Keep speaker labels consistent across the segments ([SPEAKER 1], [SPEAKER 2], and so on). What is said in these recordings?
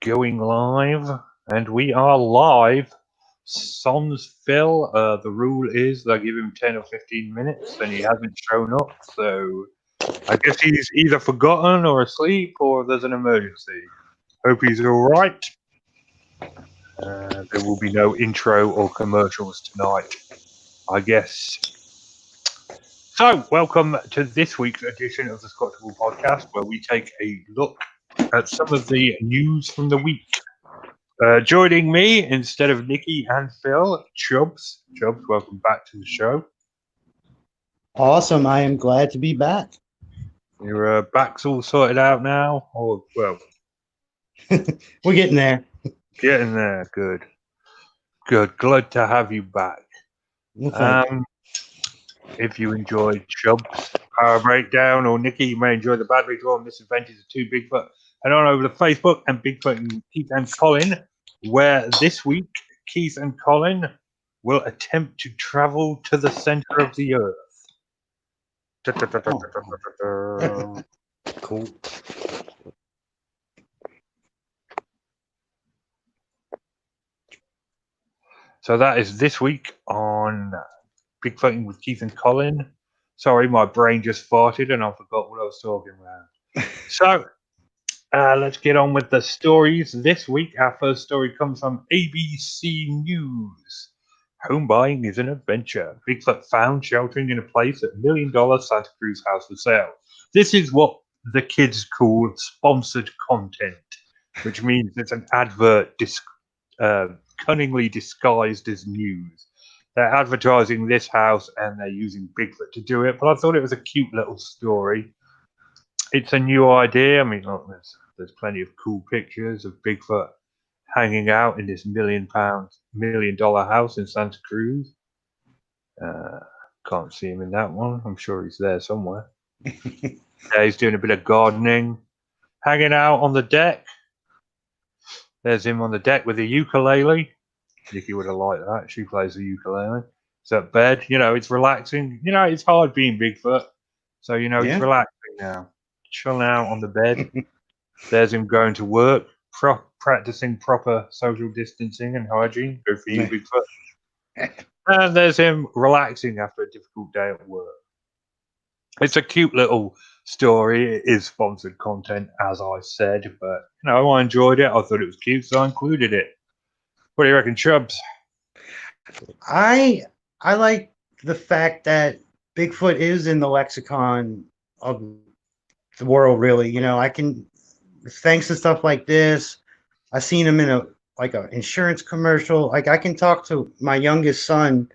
[SPEAKER 1] going live, and we are live. Sans Phil, the rule is they give him 10 or 15 minutes, and he hasn't shown up, so I guess he's either forgotten or asleep, or there's an emergency. Hope he's alright. There will be no intro or commercials tonight, I guess. So, welcome to this week's edition of the Squatchable podcast, where we take a look at some of the news from the week. Joining me instead of Nikki and Phil, Chubbs. Chubbs, welcome back to the show.
[SPEAKER 2] Awesome. I am glad to be back.
[SPEAKER 1] Your back's all sorted out now? Or, well,
[SPEAKER 2] we're getting there.
[SPEAKER 1] Getting there. Good. Good. Glad to have you back. If you enjoyed Chubbs' Power Breakdown, or Nikki, you may enjoy the Battery Draw and Misadventures of Two Bigfoot, head on over to Facebook and Bigfoot and Keith and Colin, where this week Keith and Colin will attempt to travel to the center of the earth.
[SPEAKER 2] Cool.
[SPEAKER 1] So that is this week on Bigfooting with Keith and Colin. Sorry, my brain just farted and I forgot what I was talking about. So let's get on with the stories. This week, our first story comes from ABC News. Home buying is an adventure. Bigfoot found sheltering in a place at $1 million Santa Cruz house for sale. This is what the kids call sponsored content, which means it's an advert cunningly disguised as news. They're advertising this house and they're using Bigfoot to do it, but I thought it was a cute little story. It's a new idea. I mean, look, there's plenty of cool pictures of Bigfoot hanging out in this $1 million house in Santa Cruz. Can't see him in that one. I'm sure he's there somewhere. He's doing a bit of gardening, hanging out on the deck. There's him on the deck with a ukulele. Nikki would have liked that. She plays the ukulele. It's at bed. You know, it's relaxing. You know, it's hard being Bigfoot. So, you know, he's relaxing now. Chilling out on the bed. There's him going to work, practicing proper social distancing and hygiene. Good for you, Bigfoot. And there's him relaxing after a difficult day at work. It's a cute little story. It is sponsored content, as I said, but you know, I enjoyed it. I thought it was cute, so I included it. What do you reckon, Chubbs?
[SPEAKER 2] I like the fact that Bigfoot is in the lexicon of the world, really. You know, I can, thanks to stuff like this, I've seen him in an insurance commercial. Like, I can talk to my youngest son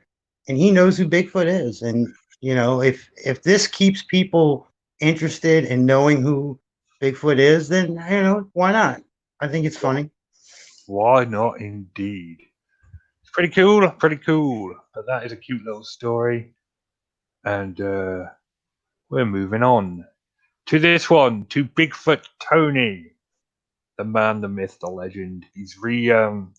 [SPEAKER 2] and he knows who Bigfoot is. And, you know, if this keeps people interested in knowing who Bigfoot is, then, you know, why not? I think it's funny.
[SPEAKER 1] Why not, indeed? It's pretty cool, But that is a cute little story. And we're moving on to this one, to Bigfoot Tony, the man, the myth, the legend. He's rehashing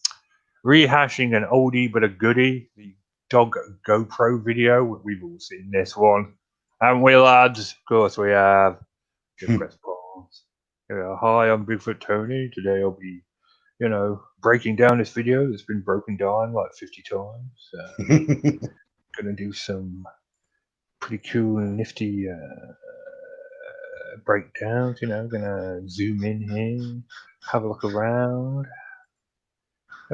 [SPEAKER 1] an oldie but a goodie, the dog GoPro video. We've all seen this one, haven't we, lads? Of course we have. Just press pause. Hi, I'm Bigfoot Tony. Today I'll be, you know, breaking down this video that's been broken down like 50 times. Gonna do some pretty cool and nifty breakdowns, you know, gonna zoom in here, have a look around.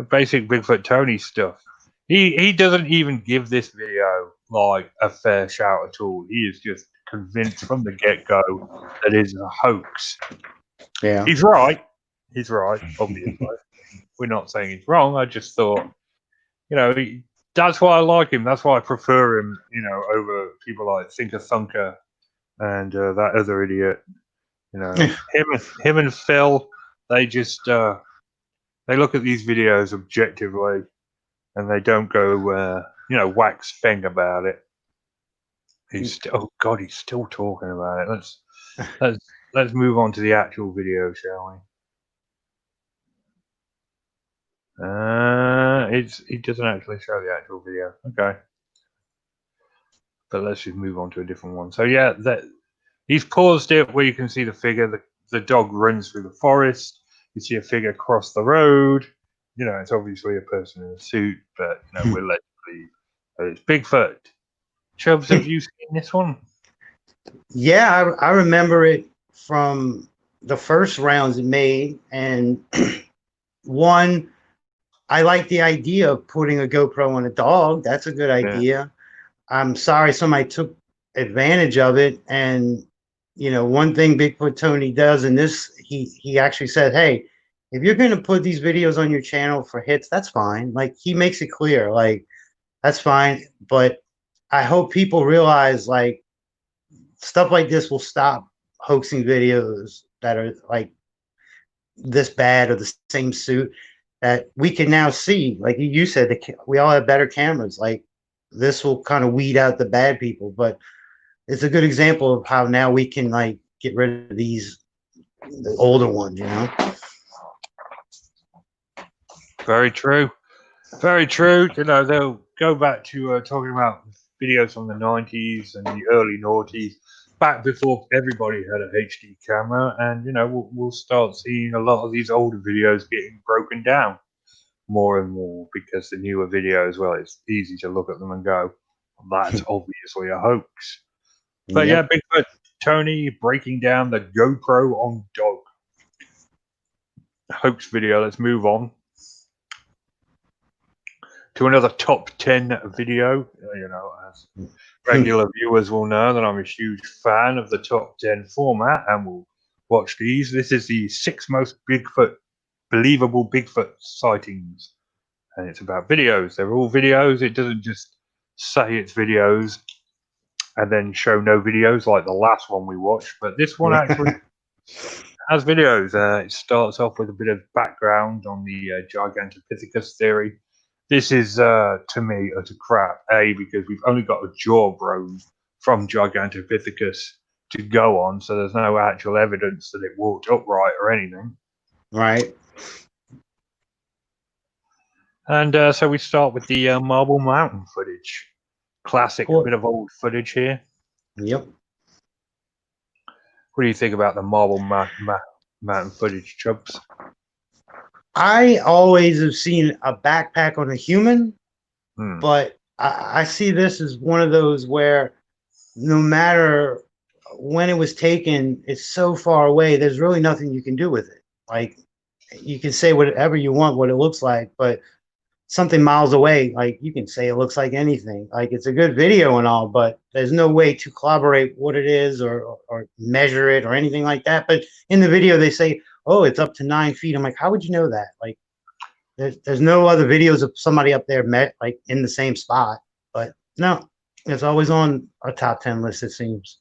[SPEAKER 1] Basic Bigfoot Tony stuff. He doesn't even give this video like a fair shout at all. He is just convinced from the get-go that it is a hoax.
[SPEAKER 2] Yeah.
[SPEAKER 1] He's right, obviously. We're not saying he's wrong. I just thought, you know, that's why I like him. That's why I prefer him, you know, over people like Thinker Thunker and that other idiot. You know, him and Phil, they just they look at these videos objectively and they don't go, you know, wax feng about it. He's still talking about it. Let's move on to the actual video, shall we? It doesn't actually show the actual video. Okay. But let's just move on to a different one. So yeah, he's paused it where you can see the figure. The dog runs through the forest. you see a figure cross the road. You know, it's obviously a person in a suit, but you know, we're led to believe that it's Bigfoot. Chubbs, have you seen this one?
[SPEAKER 2] Yeah, I remember it from the first rounds it made, and one, I like the idea of putting a GoPro on a dog. That's a good
[SPEAKER 1] Yeah.
[SPEAKER 2] idea. I'm sorry somebody took advantage of it. And you know, one thing Bigfoot Tony does in this, he actually said, "Hey, if you're going to put these videos on your channel for hits, that's fine." Like he makes it clear, like that's fine. But I hope people realize like stuff like this will stop hoaxing videos that are like this bad or the same suit that we can now see. Like you said, we all have better cameras. Like this will kind of weed out the bad people, but it's a good example of how now we can like get rid of these the older ones, you know.
[SPEAKER 1] Very true. Very true. You know, they'll go back to talking about videos from the 90s and the early noughties, back before everybody had a HD camera. And, you know, we'll start seeing a lot of these older videos getting broken down more and more because the newer videos, well, it's easy to look at them and go, that's obviously a hoax. But yeah, Bigfoot Tony breaking down the GoPro on dog hoax video. Let's move on to another top 10 video. You know, as regular viewers will know that I'm a huge fan of the top 10 format and will watch these. This is the 6 most believable Bigfoot sightings. And it's about videos. They're all videos. It doesn't just say it's videos and then show no videos like the last one we watched. But this one actually has videos. It starts off with a bit of background on the Gigantopithecus theory. This is, to me, utter crap. A, because we've only got a jaw bone from Gigantopithecus to go on, so there's no actual evidence that it walked upright or anything.
[SPEAKER 2] Right.
[SPEAKER 1] And so we start with the Marble Mountain footage. Classic bit of old footage here.
[SPEAKER 2] Yep.
[SPEAKER 1] What do you think about the Marble Mountain footage, Chubbs?
[SPEAKER 2] I always have seen a backpack on a human, but I see this as one of those where no matter when it was taken, it's so far away, there's really nothing you can do with it. Like you can say whatever you want, what it looks like, but something miles away, like you can say it looks like anything. Like it's a good video and all, but there's no way to corroborate what it is or measure it or anything like that. But in the video, they say, "Oh, it's up to 9 feet." I'm like, how would you know that? Like, there's no other videos of somebody up there met like in the same spot. But no, it's always on a top 10 list. It seems.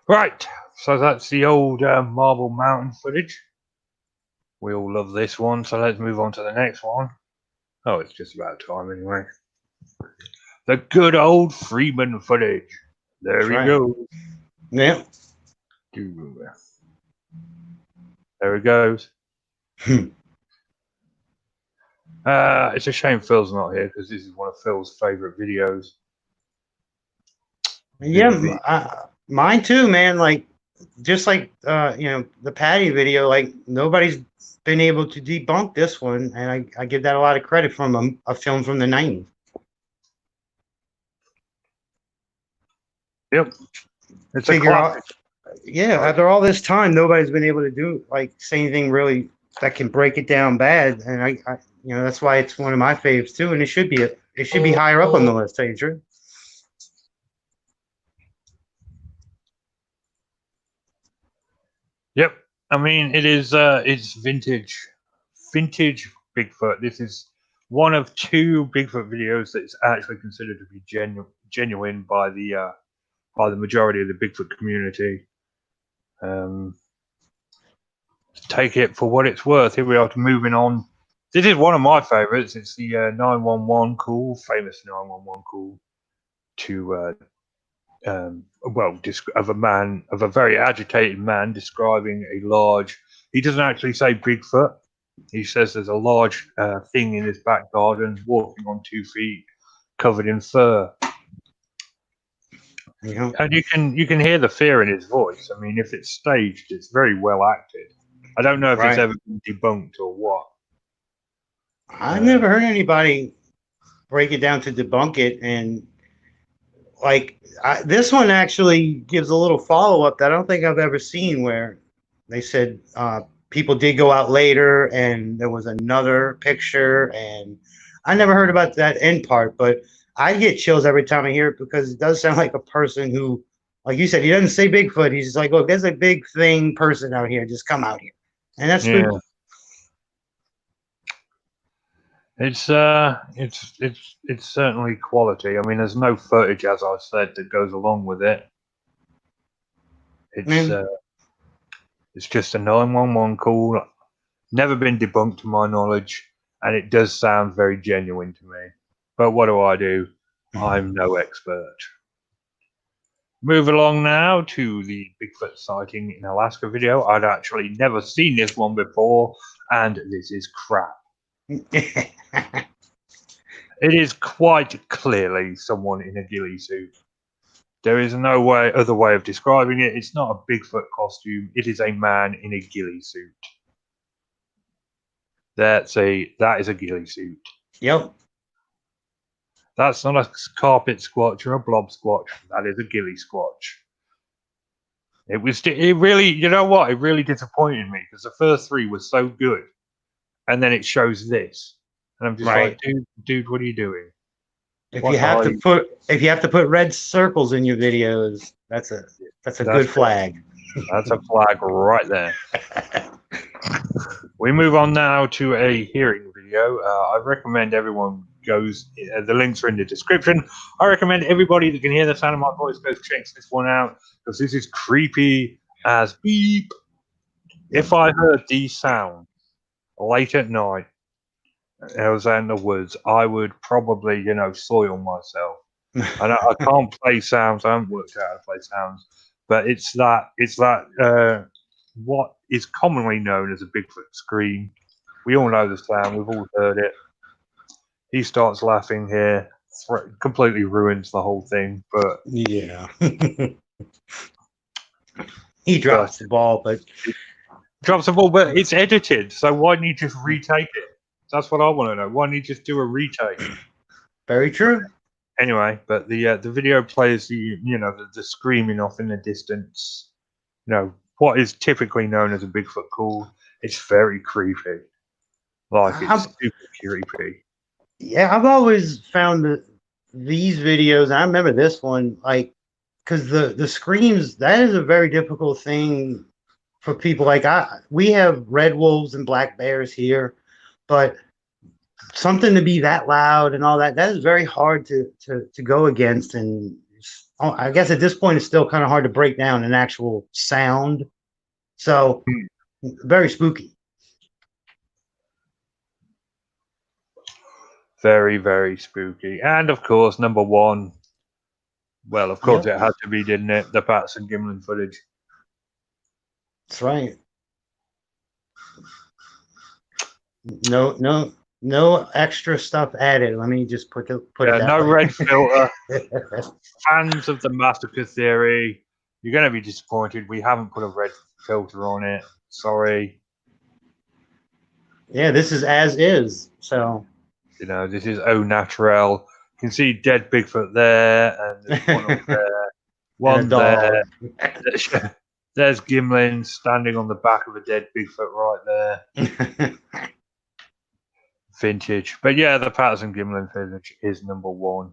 [SPEAKER 1] Right. So that's the old Marble Mountain footage. We all love this one, so let's move on to the next one. Oh, it's just about time anyway. The good old Freeman footage. There we go.
[SPEAKER 2] Yeah.
[SPEAKER 1] There it goes. It's a shame Phil's not here because this is one of Phil's favorite videos.
[SPEAKER 2] Yeah, mine too, man. Like, just like you know, the Patty video, like nobody's been able to debunk this one, and I give that a lot of credit from a film from the 90s.
[SPEAKER 1] Yep, it's a classic.
[SPEAKER 2] Yeah, after all this time, nobody's been able to do like say anything really that can break it down bad, and I you know that's why it's one of my faves too, and it should be higher up on the list. Tell you the truth.
[SPEAKER 1] Yep, I mean it's vintage Bigfoot. This is one of 2 Bigfoot videos that's actually considered to be genuine by the majority of the Bigfoot community. Take it for what it's worth. Here we are, moving on. This is one of my favorites. It's the 911 call, famous 911 call to of a very agitated man describing a large. He doesn't actually say Bigfoot. He says there's a large thing in his back garden, walking on 2 feet, covered in fur.
[SPEAKER 2] You know,
[SPEAKER 1] And you can hear the fear in his voice. I mean, if it's staged, it's very well acted. I don't know if it's
[SPEAKER 2] right?
[SPEAKER 1] ever been debunked or what.
[SPEAKER 2] I've never heard anybody break it down to debunk it, and like this one actually gives a little follow up that I don't think I've ever seen, where they said people did go out later and there was another picture, and I never heard about that end part, but I get chills every time I hear it because it does sound like a person who, like you said, he doesn't say Bigfoot. He's just like, look, there's a big thing person out here. Just come out here, and that's
[SPEAKER 1] Yeah,
[SPEAKER 2] spooky.
[SPEAKER 1] it's certainly quality. I mean, there's no footage, as I said, that goes along with it. It's
[SPEAKER 2] Man,
[SPEAKER 1] uh, it's just a 911 call. Never been debunked to my knowledge, and it does sound very genuine to me. But what do? I'm no expert. Move along now to the Bigfoot sighting in Alaska video. I'd actually never seen this one before, and this is crap. It is quite clearly someone in a ghillie suit. There is no other way of describing it. It's not a Bigfoot costume. It is a man in a ghillie suit. That is a ghillie suit.
[SPEAKER 2] yep.
[SPEAKER 1] That's not a carpet squatch or a blob squatch. That is a ghillie squatch. It really, you know what? It really disappointed me because the first three were so good, and then it shows this, and I'm just like,
[SPEAKER 2] Right.
[SPEAKER 1] dude, what are you doing?
[SPEAKER 2] If
[SPEAKER 1] What
[SPEAKER 2] you
[SPEAKER 1] the
[SPEAKER 2] have
[SPEAKER 1] hell?
[SPEAKER 2] to put red circles in your videos, that's a good flag.
[SPEAKER 1] That's a flag right there. We move on now to a hearing video. I recommend everyone goes. The links are in the description. I recommend everybody that can hear the sound of my voice goes checks this one out because this is creepy as beep. If I heard these sounds late at night, I was out in the woods, I would probably, soil myself. I can't play sounds. I haven't worked out how to play sounds, but it's that what is commonly known as a Bigfoot scream. We all know the sound. We've all heard it. He starts laughing here, completely ruins the whole thing. But
[SPEAKER 2] Yeah. He drops the ball, but
[SPEAKER 1] drops the ball. But it's edited, so why didn't you just retake it? That's what I want to know. Why didn't you just do a retake?
[SPEAKER 2] Very true.
[SPEAKER 1] Anyway, but the video plays the screaming off in the distance. What is typically known as a Bigfoot call. It's very creepy. Like it's super creepy.
[SPEAKER 2] Yeah, I've always found that these videos. I remember this one, like, because the screams, that is a very difficult thing for people. Like we have red wolves and black bears here, but something to be that loud and all that is very hard to go against. And I guess at this point it's still kind of hard to break down an actual sound. So very spooky.
[SPEAKER 1] Very, very spooky. And of course, number one. Well, of course it had to be, didn't it? The Patterson Gimlin footage.
[SPEAKER 2] That's right. No extra stuff added. Let me just put it that
[SPEAKER 1] no
[SPEAKER 2] way.
[SPEAKER 1] red filter. Fans of the massacre theory, you're going to be disappointed. We haven't put a red filter on it. Sorry.
[SPEAKER 2] Yeah, this is as is. So
[SPEAKER 1] this is au naturel. You can see dead Bigfoot there, and there's one up there, one there. There's Gimlin standing on the back of a dead Bigfoot right there. Vintage. But yeah, the Patterson Gimlin footage is number one.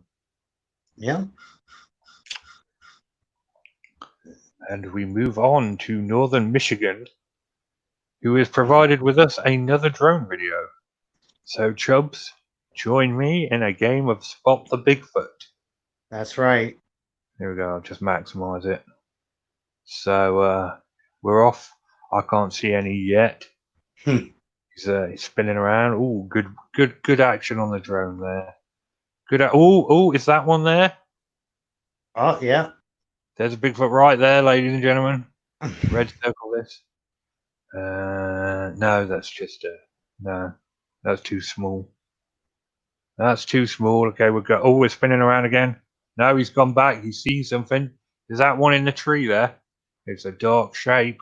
[SPEAKER 2] Yeah.
[SPEAKER 1] And we move on to northern Michigan, who has provided with us another drone video. So, Chubbs, join me in a game of Spot the Bigfoot.
[SPEAKER 2] That's right.
[SPEAKER 1] There we go. I'll just maximize it. So, we're off. I can't see any yet. He's spinning around. Oh, good action on the drone there. Oh, is that one there?
[SPEAKER 2] Oh, yeah.
[SPEAKER 1] There's a Bigfoot right there, ladies and gentlemen. Red circle this. No, that's just no. That's too small. That's too small. Okay, we're spinning around again. No, he's gone back. He's seen something. Is that one in the tree there? It's a dark shape.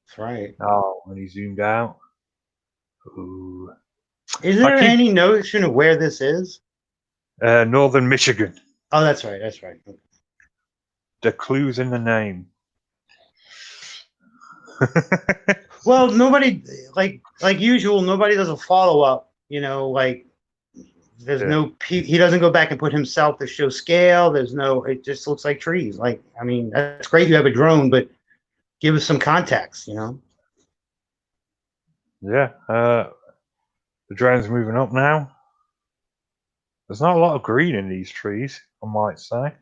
[SPEAKER 2] That's right.
[SPEAKER 1] Oh, when he zoomed out. Ooh.
[SPEAKER 2] Is there any notion of where this is?
[SPEAKER 1] Northern Michigan.
[SPEAKER 2] Oh, that's right. That's right.
[SPEAKER 1] The clue's in the name.
[SPEAKER 2] Well, nobody like usual. Nobody does a follow up. Like there's no. He doesn't go back and put himself to show scale. There's no. It just looks like trees. Like I mean, that's great. You have a drone, but give us some context.
[SPEAKER 1] Yeah. The drone's moving up now. There's not a lot of green in these trees, I might say.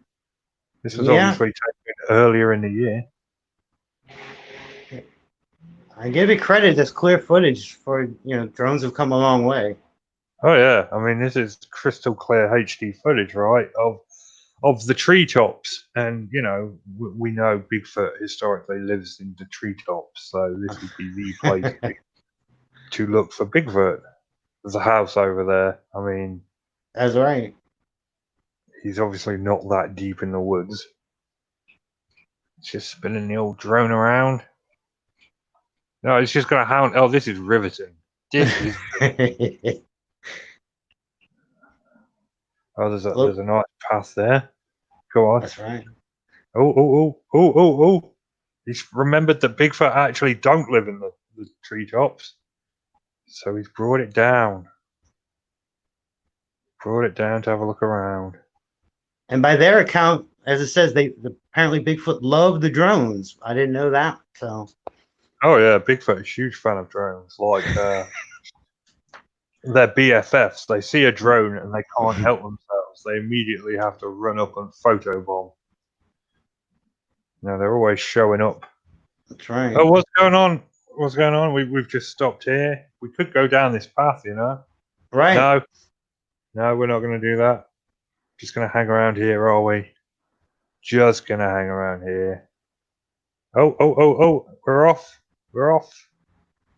[SPEAKER 1] This was obviously taken earlier in the year.
[SPEAKER 2] I give it credit. That's clear footage for drones have come a long way.
[SPEAKER 1] Oh yeah, I mean this is crystal clear HD footage, right? Of the treetops, and we know Bigfoot historically lives in the treetops, so this would be the place to look for Bigfoot. There's a house over there. I mean,
[SPEAKER 2] that's right.
[SPEAKER 1] He's obviously not that deep in the woods. It's just spinning the old drone around. No, it's just going to hound. Oh, this is riveting. This is. Oh, there's a nice path there. Go on.
[SPEAKER 2] That's right.
[SPEAKER 1] Oh. He's remembered that Bigfoot actually don't live in the treetops. So he's brought it down. Brought it down to have a look around.
[SPEAKER 2] And by their account, as it says, apparently Bigfoot loved the drones. I didn't know that. So.
[SPEAKER 1] Oh yeah, Bigfoot is a huge fan of drones. Like they're BFFs. They see a drone and they can't help themselves. They immediately have to run up and photobomb. They're always showing up.
[SPEAKER 2] That's right.
[SPEAKER 1] Oh, what's going on? What's going on? We've just stopped here. We could go down this path,
[SPEAKER 2] Right.
[SPEAKER 1] No, we're not going to do that. Just going to hang around here, are we? Just going to hang around here. Oh, we're off. We're off.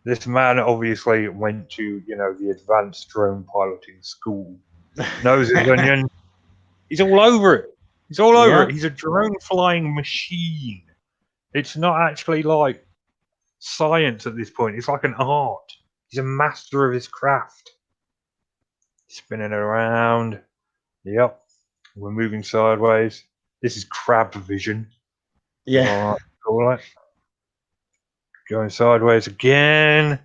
[SPEAKER 1] This man obviously went to, the advanced drone piloting school. Knows his onion. He's all over it. He's all over it. He's a drone flying machine. It's not actually like science at this point. It's like an art. He's a master of his craft. Spinning it around. Yep. We're moving sideways. This is crab vision.
[SPEAKER 2] Yeah.
[SPEAKER 1] All right. Going sideways again.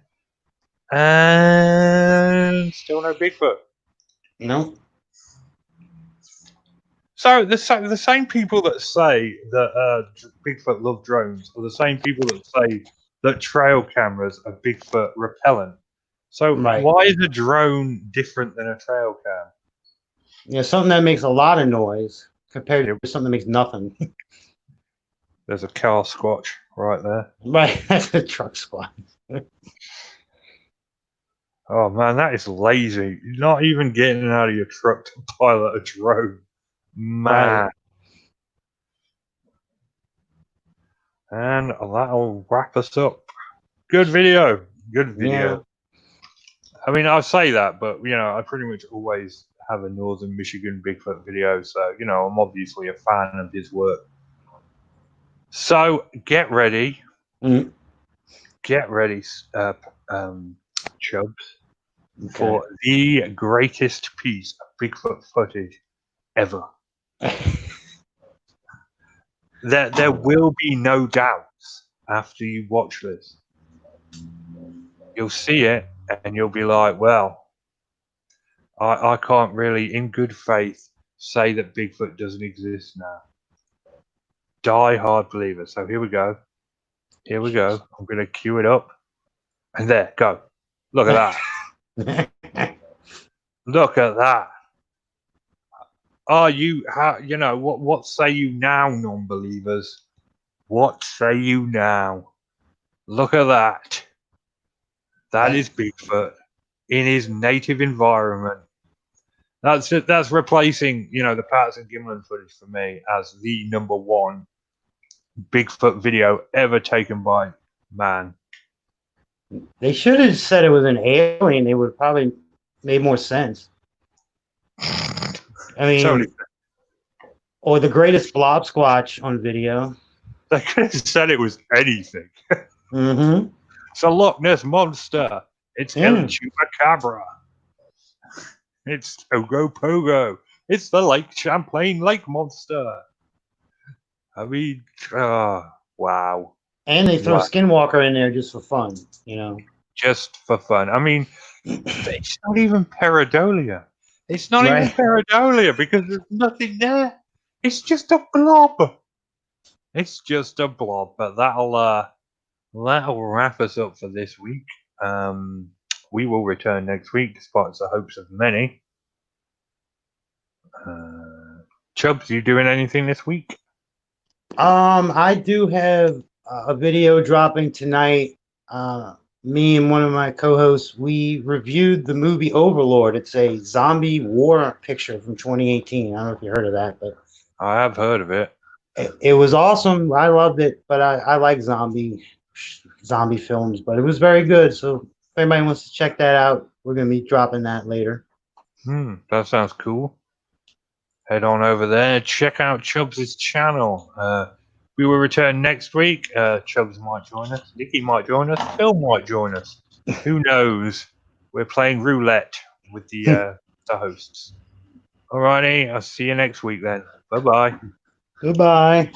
[SPEAKER 1] And still no Bigfoot.
[SPEAKER 2] No.
[SPEAKER 1] So the same people that say that Bigfoot love drones are the same people that say that trail cameras are Bigfoot repellent. So why is a drone different than a trail cam?
[SPEAKER 2] Yeah, something that makes a lot of noise compared to something that makes nothing.
[SPEAKER 1] There's a car squatch right there.
[SPEAKER 2] Right, that's a truck squatch.
[SPEAKER 1] Oh man, that is lazy. You're not even getting out of your truck to pilot a drone. Man. Right. And that'll wrap us up. Good video. Good video. Yeah. I mean, I say that, but, I pretty much always have a Northern Michigan Bigfoot video. So, I'm obviously a fan of his work. So, get ready. Mm-hmm. Get ready, Chubbs, for the greatest piece of Bigfoot footage ever. There will be no doubts after you watch this. You'll see it and you'll be like, well, I can't really, in good faith, say that Bigfoot doesn't exist now. Die hard believer. So here we go. Here we go. I'm going to cue it up. And there, go. Look at that. Look at that. What say you now, non-believers? What say you now? Look at that. That is Bigfoot in his native environment. That's replacing, the Patterson Gimlin footage for me as the #1 Bigfoot video ever taken by man.
[SPEAKER 2] They should have said it was an alien. It would probably made more sense. I mean, Or the greatest blob squatch on video.
[SPEAKER 1] They could have said it was anything.
[SPEAKER 2] Mm-hmm.
[SPEAKER 1] It's a Loch Ness monster. It's El
[SPEAKER 2] Yeah.
[SPEAKER 1] Chupacabra. It's Ogopogo. It's the Lake Champlain Lake monster. I mean, wow.
[SPEAKER 2] And they throw
[SPEAKER 1] Wow.
[SPEAKER 2] Skinwalker in there just for fun, you know.
[SPEAKER 1] Just for fun. I mean, it's not even pareidolia. It's not even
[SPEAKER 2] Right.
[SPEAKER 1] pareidolia because there's nothing there. It's just a blob. It's just a blob. But that'll wrap us up for this week. We will return next week, despite the hopes of many. Chubbs, you doing anything this week?
[SPEAKER 2] I do have a video dropping tonight. Me and one of my co-hosts, we reviewed the movie Overlord. It's a zombie war picture from 2018. I don't know if you heard of that, but
[SPEAKER 1] I have heard of it.
[SPEAKER 2] it was awesome. I loved it, but I like zombie films, but it was very good. So if anybody wants to check that out, we're gonna be dropping that later.
[SPEAKER 1] That sounds cool. Head on over there. Check out Chubbs' channel. We will return next week. Chubbs might join us. Nikki might join us. Phil might join us. Who knows? We're playing roulette with the hosts. Alrighty, I'll see you next week then. Bye-bye.
[SPEAKER 2] Goodbye.